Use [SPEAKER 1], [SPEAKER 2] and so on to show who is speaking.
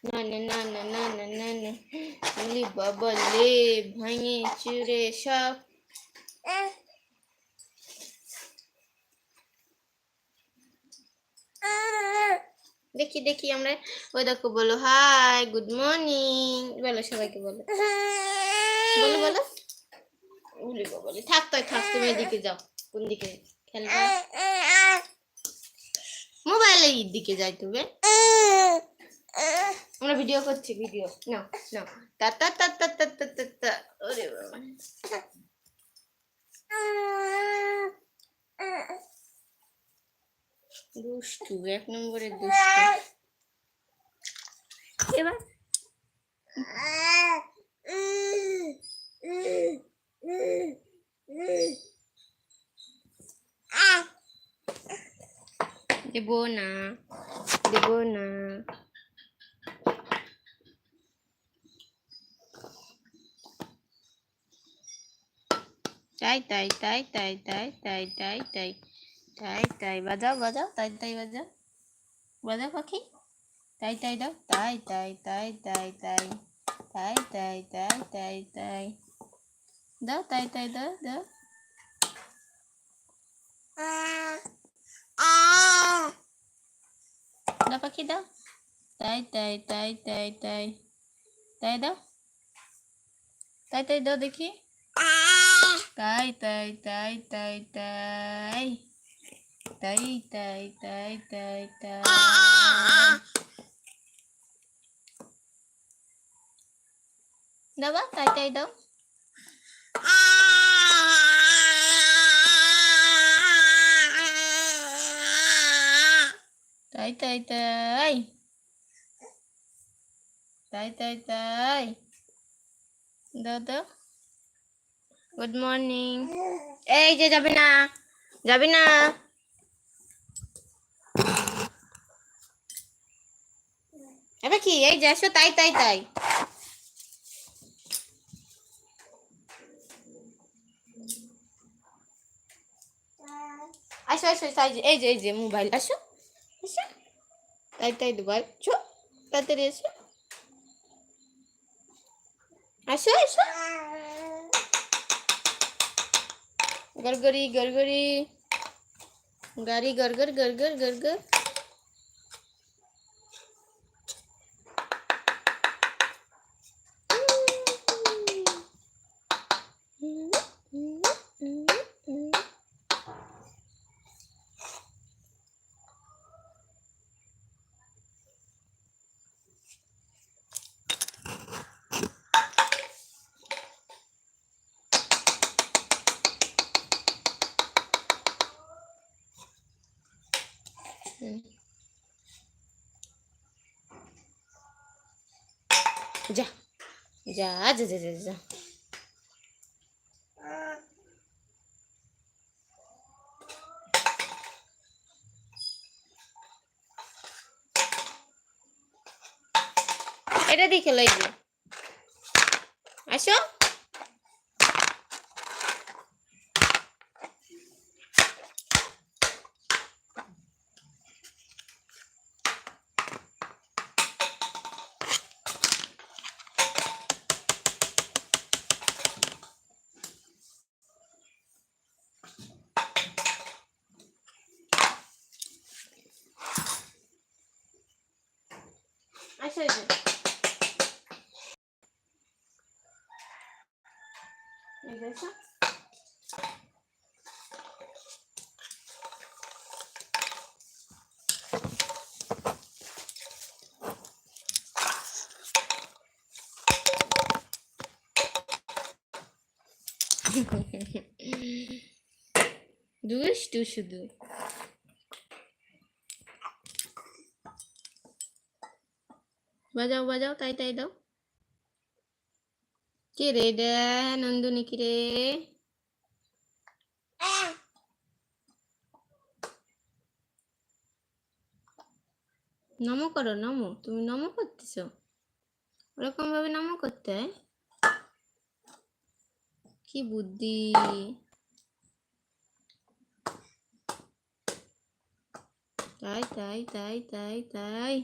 [SPEAKER 1] না না না না না না না না বলি বাবা লে ভাঙে চুরে সব দেখি দেখি আমরা ওই দেখো বলো হাই গুড মর্নিং বলো সবাইকে বলো বলো বলো বলি বাবা থাক তাই থাক তুমি এদিকে যাও কোন দিকে খেলবে মোবাইলের দিকে যাই তুমি আমরা ভিডিও করছি ভিডিও না না তা তা তা তা তা তা তা তা ওরে বাবা দুষ্টু এক নম্বরের দুষ্টু এবার দেব না দেব না তাই তাই তাই তাই তাই তাই তাই তাই তাই তাই বাজাও বাজাও তাই তাই বাজাও বাজাও পাখি তাই তাই দাও তাই তাই তাই তাই তাই তাই তাই তাই তাই তাই দাও তাই তাই দাও দাও দাও পাখি দাও তাই তাই তাই তাই তাই তাই দাও তাই তাই দাও দেখি তাই তাই তাই তাই তাই তাই তাই তাই তাই তাই দাও তাই তাই দাও তাই তাই তাই তাই তাই তাই দাও দাও গুড মর্নিং এই যে যাবে না যাবে না এবার কি এই যে আসো তাই তাই তাই আসো আসো তাই এই যে মোবাইল আসো আসো তাই তাই দুবার চো তাড়াতাড়ি আসো আসো আসো গড়গড়ি গড়গড়ি গাড়ি গড়গড় গড়গড় গড়গড় যা যা যা যা যা যা এটা দিয়ে খেলো এই যে আসো আসো এই যে আসো দুষ্টু শুধু বাজাও বাজাও তাই তাই দাও কে রে এটা নন্দনী কি রে নমো করো নমো তুমি নমো করতেছো ওরকম ভাবে নমো করতে হয় কি বুদ্ধি তাই তাই তাই তাই তাই